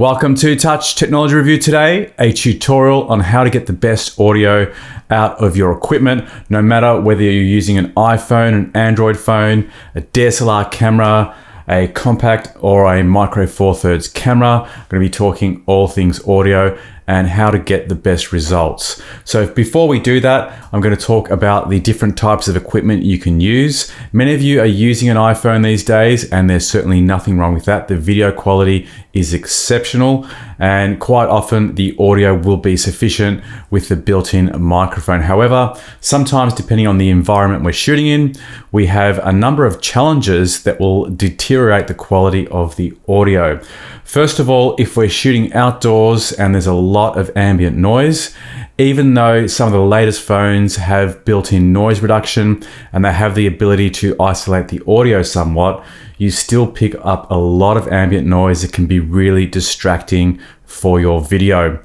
Welcome to Touch Technology Review today, a tutorial on how to get the best audio out of your equipment, no matter whether you're using an iPhone, an Android phone, a DSLR camera, a compact or a micro four thirds camera. I'm going to be talking all things audio and how to get the best results. So before we do that, I'm going to talk about the different types of equipment you can use. Many of you are using an iPhone these days, and there's certainly nothing wrong with that. The video quality is exceptional, and quite often the audio will be sufficient with the built-in microphone. However, sometimes depending on the environment we're shooting in, we have a number of challenges that will deteriorate the quality of the audio. First of all, if we're shooting outdoors and there's a lot of ambient noise, even though some of the latest phones have built-in noise reduction and they have the ability to isolate the audio somewhat, you still pick up a lot of ambient noise that can be really distracting for your video.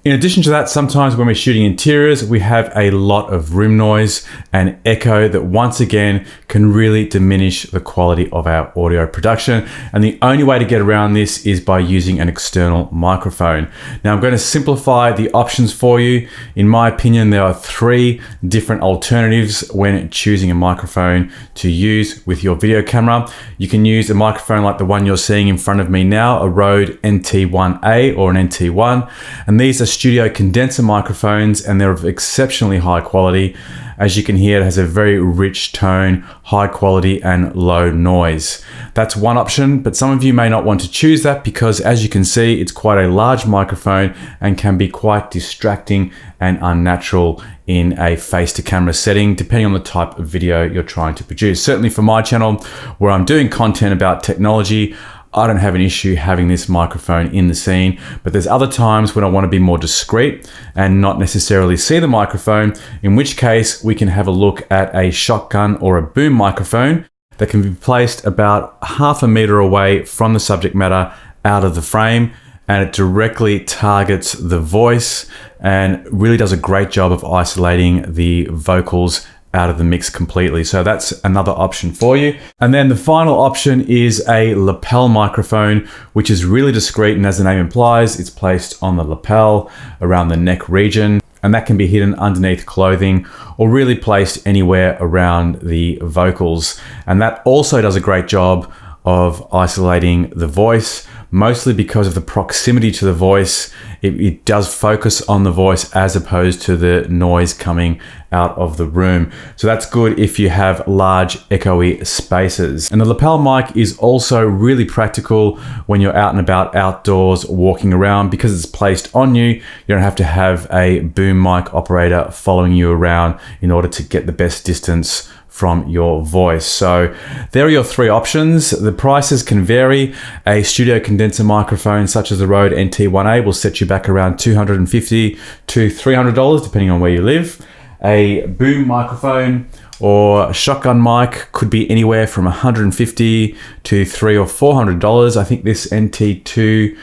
In addition to that, sometimes when we're shooting interiors, we have a lot of room noise and echo that once again can really diminish the quality of our audio production. And the only way to get around this is by using an external microphone. Now I'm going to simplify the options for you. In my opinion, there are three different alternatives when choosing a microphone to use with your video camera. You can use a microphone like the one you're seeing in front of me now, a Rode NT1A or an NT1, and these are studio condenser microphones, and they're of exceptionally high quality. As you can hear, it has a very rich tone, high quality and low noise. That's one option, but some of you may not want to choose that because, as you can see, it's quite a large microphone and can be quite distracting and unnatural in a face-to-camera setting, depending on the type of video you're trying to produce. Certainly for my channel, where I'm doing content about technology, I don't have an issue having this microphone in the scene, but there's other times when I want to be more discreet and not necessarily see the microphone, in which case we can have a look at a shotgun or a boom microphone that can be placed about half a meter away from the subject matter out of the frame, and it directly targets the voice and really does a great job of isolating the vocals out of the mix completely. So that's another option for you. And then the final option is a lapel microphone, which is really discreet, and as the name implies, it's placed on the lapel around the neck region, and that can be hidden underneath clothing or really placed anywhere around the vocals. And that also does a great job of isolating the voice, mostly because of the proximity to the voice. It does focus on the voice as opposed to the noise coming out of the room. So that's good if you have large echoey spaces. And the lapel mic is also really practical when you're out and about outdoors walking around, because it's placed on you. You don't have to have a boom mic operator following you around in order to get the best distance from your voice. So there are your three options. The prices can vary. A studio condenser microphone such as the Rode NT1A will set you back around $250 to $300 depending on where you live. A boom microphone or shotgun mic could be anywhere from $150 to $300 or $400. I think this NT2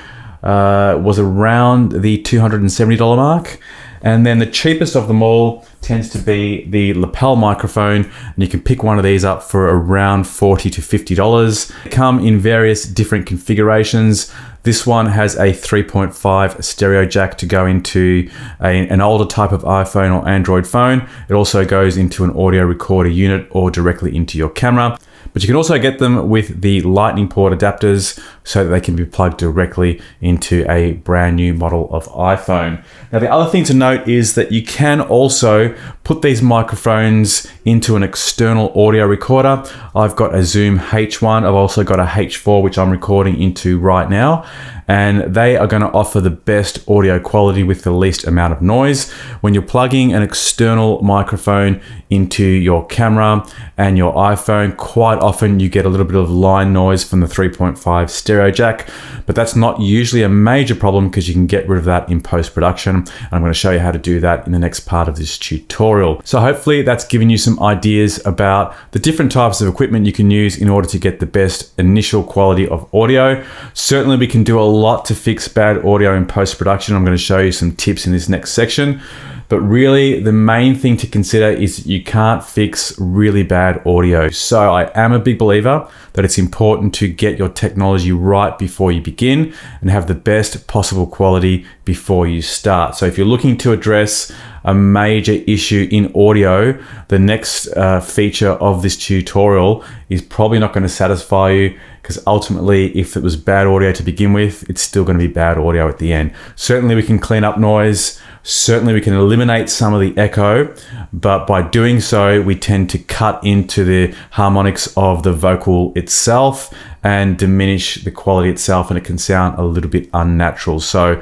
was around the $270 mark. And then the cheapest of them all tends to be the lapel microphone, and you can pick one of these up for around $40 to $50. They come in various different configurations. This one has a 3.5 stereo jack to go into an older type of iPhone or Android phone. It also goes into an audio recorder unit or directly into your camera. But you can also get them with the lightning port adapters so that they can be plugged directly into a brand new model of iPhone. Now, the other thing to note is that you can also put these microphones into an external audio recorder. I've got a Zoom H1. I've also got a H4, which I'm recording into right now. And they are going to offer the best audio quality with the least amount of noise. When you're plugging an external microphone into your camera and your iPhone, quite often you get a little bit of line noise from the 3.5 stereo jack, but that's not usually a major problem because you can get rid of that in post-production. And I'm going to show you how to do that in the next part of this tutorial. So hopefully that's given you some ideas about the different types of equipment you can use in order to get the best initial quality of audio. Certainly we can do a lot to fix bad audio in post-production. I'm going to show you some tips in this next section. But really, the main thing to consider is you can't fix really bad audio. So I am a big believer that it's important to get your technology right before you begin and have the best possible quality before you start. So if you're looking to address a major issue in audio, the next feature of this tutorial is probably not going to satisfy you, because ultimately, if it was bad audio to begin with, it's still going to be bad audio at the end. Certainly we can clean up noise, certainly we can eliminate some of the echo, but by doing so, we tend to cut into the harmonics of the vocal itself and diminish the quality itself, and it can sound a little bit unnatural. So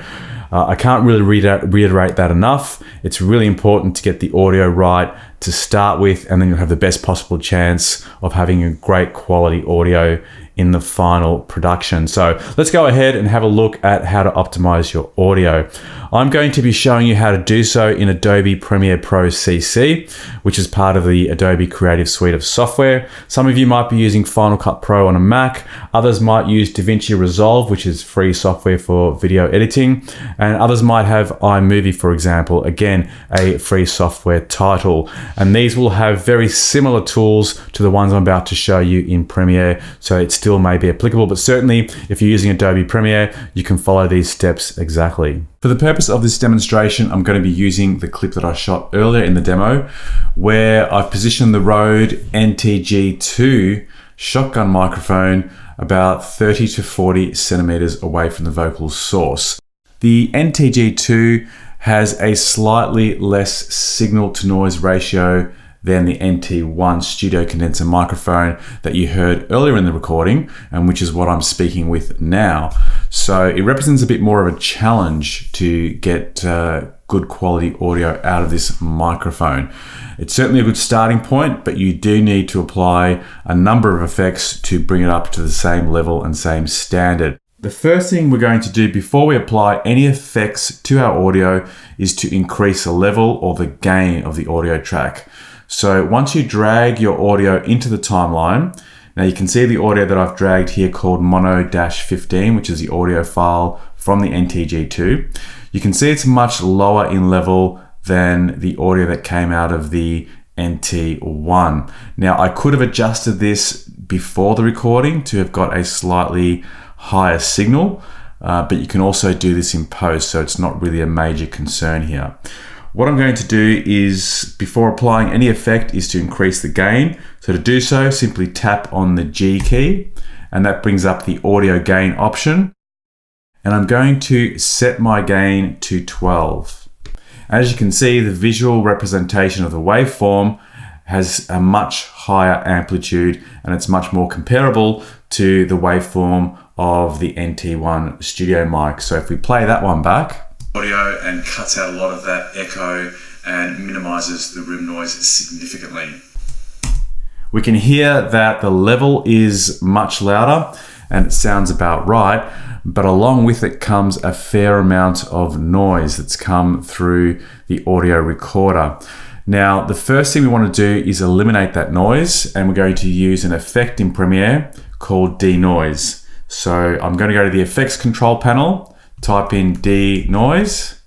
I can't really reiterate that enough. It's really important to get the audio right to start with, and then you'll have the best possible chance of having a great quality audio in the final production. So let's go ahead and have a look at how to optimize your audio. I'm going to be showing you how to do so in Adobe Premiere Pro CC, which is part of the Adobe Creative Suite of software. Some of you might be using Final Cut Pro on a Mac. Others might use DaVinci Resolve, which is free software for video editing. And others might have iMovie, for example, again, a free software title. And these will have very similar tools to the ones I'm about to show you in Premiere. So it still may be applicable, but certainly if you're using Adobe Premiere, you can follow these steps exactly. For the purpose of this demonstration, I'm going to be using the clip that I shot earlier in the demo, where I've positioned the Rode NT-G2 shotgun microphone about 30 to 40 centimeters away from the vocal source. The NT-G2 has a slightly less signal to noise ratio than the NT1 studio condenser microphone that you heard earlier in the recording, and which is what I'm speaking with now. So it represents a bit more of a challenge to get good quality audio out of this microphone. It's certainly a good starting point, but you do need to apply a number of effects to bring it up to the same level and same standard. The first thing we're going to do before we apply any effects to our audio is to increase the level or the gain of the audio track. So once you drag your audio into the timeline, now you can see the audio that I've dragged here called mono-15, which is the audio file from the NT-G2. You can see it's much lower in level than the audio that came out of the NT1. Now I could have adjusted this before the recording to have got a slightly higher signal, but you can also do this in post, so it's not really a major concern here. What I'm going to do is, before applying any effect, is to increase the gain. So to do so, simply tap on the G key, and that brings up the audio gain option. And I'm going to set my gain to 12. As you can see, the visual representation of the waveform has a much higher amplitude, and it's much more comparable to the waveform of the NT1 studio mic. So if we play that one back, audio and cuts out a lot of that echo and minimizes the room noise significantly. We can hear that the level is much louder and it sounds about right, but along with it comes a fair amount of noise that's come through the audio recorder. Now, the first thing we want to do is eliminate that noise, and we're going to use an effect in Premiere called denoise. So I'm going to go to the effects control panel, type in denoise,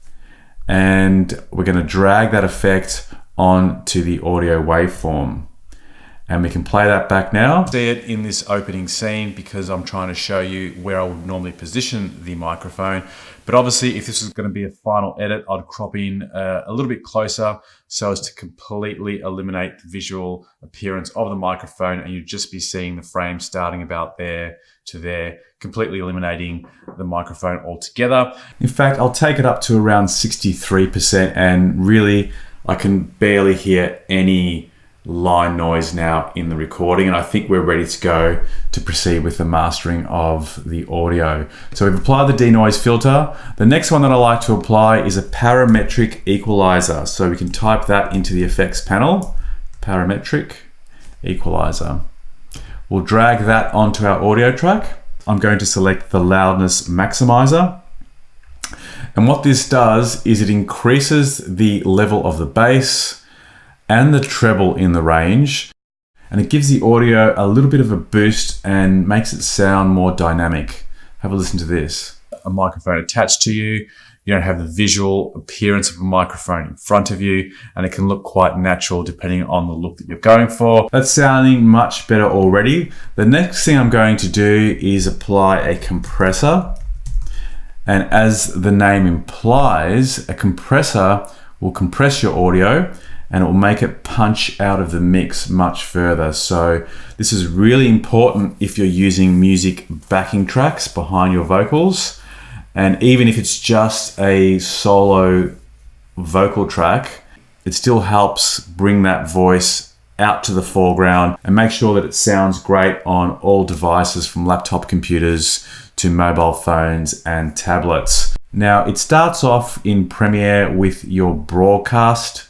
and we're going to drag that effect onto the audio waveform. And we can play that back now. See it in this opening scene because I'm trying to show you where I would normally position the microphone. But obviously, if this is going to be a final edit, I'd crop in a little bit closer so as to completely eliminate the visual appearance of the microphone, and you'd just be seeing the frame starting about there to there, completely eliminating the microphone altogether. In fact, I'll take it up to around 63%, and really I can barely hear any line noise now in the recording, and I think we're ready to go to proceed with the mastering of the audio. So we've applied the denoise filter. The next one that I like to apply is a parametric equalizer. So we can type that into the effects panel, parametric equalizer. We'll drag that onto our audio track. I'm going to select the loudness maximizer. And what this does is it increases the level of the bass and the treble in the range, and it gives the audio a little bit of a boost and makes it sound more dynamic. Have a listen to this. A microphone attached to you. you don't have the visual appearance of a microphone in front of you, and it can look quite natural depending on the look that you're going for. That's sounding much better already. The next thing I'm going to do is apply a compressor. And as the name implies, a compressor will compress your audio and it will make it punch out of the mix much further. So this is really important if you're using music backing tracks behind your vocals. And even if it's just a solo vocal track, it still helps bring that voice out to the foreground and make sure that it sounds great on all devices, from laptop computers to mobile phones and tablets. Now, it starts off in Premiere with your broadcast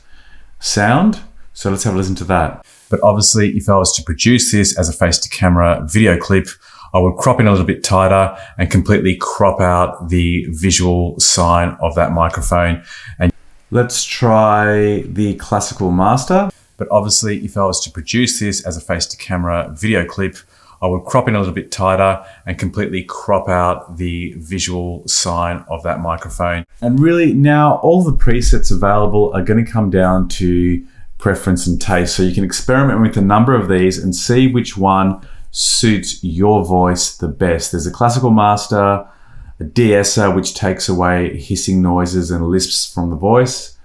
sound. So let's have a listen to that. But obviously, if I was to produce this as a face-to-camera video clip, I would crop in a little bit tighter and completely crop out the visual sign of that microphone. And let's try the classical master. But obviously, if I was to produce this as a face-to-camera video clip, I would crop in a little bit tighter and completely crop out the visual sign of that microphone. And really now all the presets available are going to come down to preference and taste. So you can experiment with a number of these and see which one suits your voice the best. There's a classical master, a de-esser, which takes away hissing noises and lisps from the voice,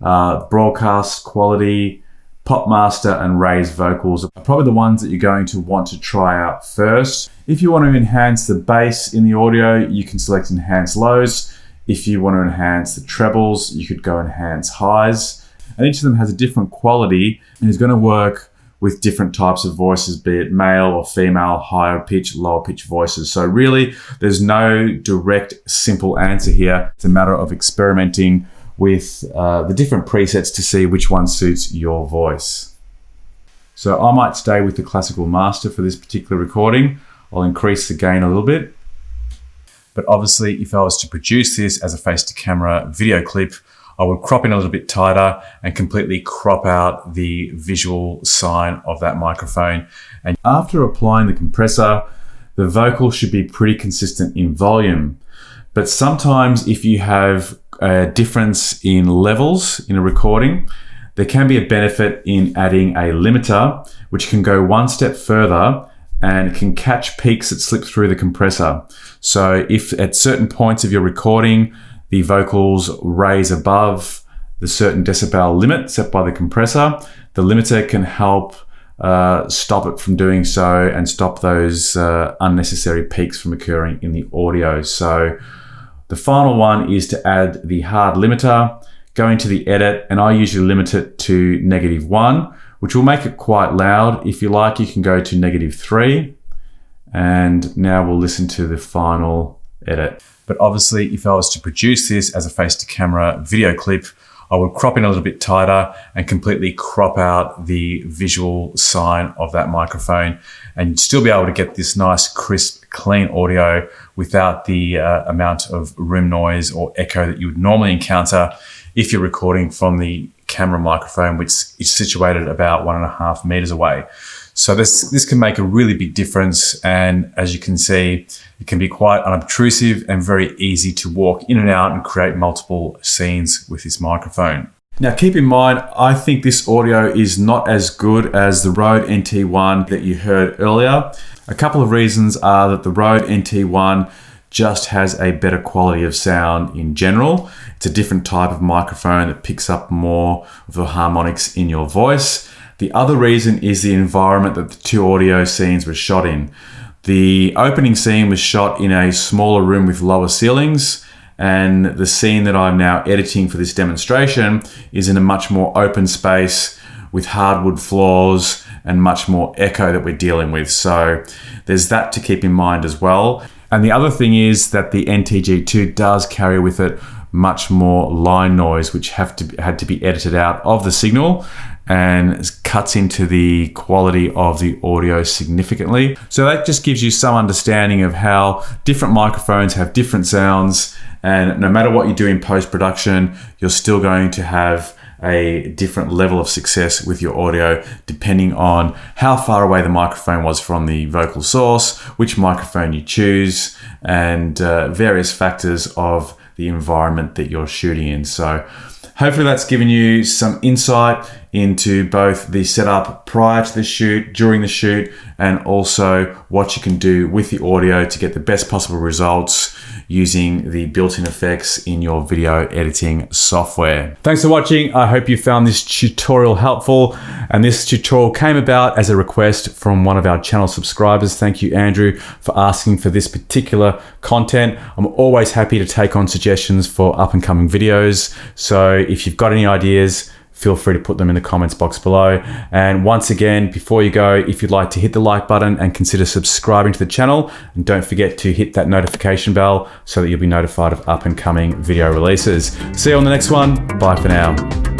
broadcast quality, pop master, and raised vocals are probably the ones that you're going to want to try out first. If you want to enhance the bass in the audio, you can select enhance lows. If you want to enhance the trebles, you could go enhance highs. And each of them has a different quality and is going to work with different types of voices, be it male or female, higher pitch, lower pitch voices. So really, there's no direct, simple answer here. It's a matter of experimenting with the different presets to see which one suits your voice. So I might stay with the classical master for this particular recording. I'll increase the gain a little bit. But obviously, if I was to produce this as a face-to-camera video clip, I would crop in a little bit tighter and completely crop out the visual sign of that microphone. And after applying the compressor, the vocal should be pretty consistent in volume. But sometimes if you have a difference in levels in a recording, there can be a benefit in adding a limiter, which can go one step further and can catch peaks that slip through the compressor. So if at certain points of your recording, the vocals raise above the certain decibel limit set by the compressor, the limiter can help stop it from doing so and stop those unnecessary peaks from occurring in the audio. So the final one is to add the hard limiter, go into the edit, and I usually limit it to -1, which will make it quite loud. If you like, you can go to -3. And now we'll listen to the final edit. But obviously, if I was to produce this as a face-to-camera video clip, I would crop in a little bit tighter and completely crop out the visual sign of that microphone, and you'd still be able to get this nice, crisp, clean audio without the amount of room noise or echo that you would normally encounter if you're recording from the camera microphone, which is situated about 1.5 meters away. So this can make a really big difference, and as you can see, it can be quite unobtrusive and very easy to walk in and out and create multiple scenes with this microphone. Now keep in mind, I think this audio is not as good as the Rode NT1 that you heard earlier. A couple of reasons are that the Rode NT1 just has a better quality of sound in general. It's a different type of microphone that picks up more of the harmonics in your voice. The other reason is the environment that the two audio scenes were shot in. The opening scene was shot in a smaller room with lower ceilings, and the scene that I'm now editing for this demonstration is in a much more open space with hardwood floors and much more echo that we're dealing with. So there's that to keep in mind as well. And the other thing is that the NT-G2 does carry with it much more line noise, which had to be edited out of the signal, and cuts into the quality of the audio significantly. So that just gives you some understanding of how different microphones have different sounds, and no matter what you do in post-production, you're still going to have a different level of success with your audio depending on how far away the microphone was from the vocal source, which microphone you choose, and various factors of the the environment that you're shooting in. So hopefully that's given you some insight into both the setup prior to the shoot, during the shoot, and also what you can do with the audio to get the best possible results using the built-in effects in your video editing software. Thanks for watching. I hope you found this tutorial helpful. And this tutorial came about as a request from one of our channel subscribers. Thank you, Andrew, for asking for this particular content. I'm always happy to take on suggestions for up and coming videos. So if you've got any ideas, feel free to put them in the comments box below. And once again, before you go, if you'd like to hit the like button and consider subscribing to the channel, and don't forget to hit that notification bell so that you'll be notified of up and coming video releases. See you on the next one. Bye for now.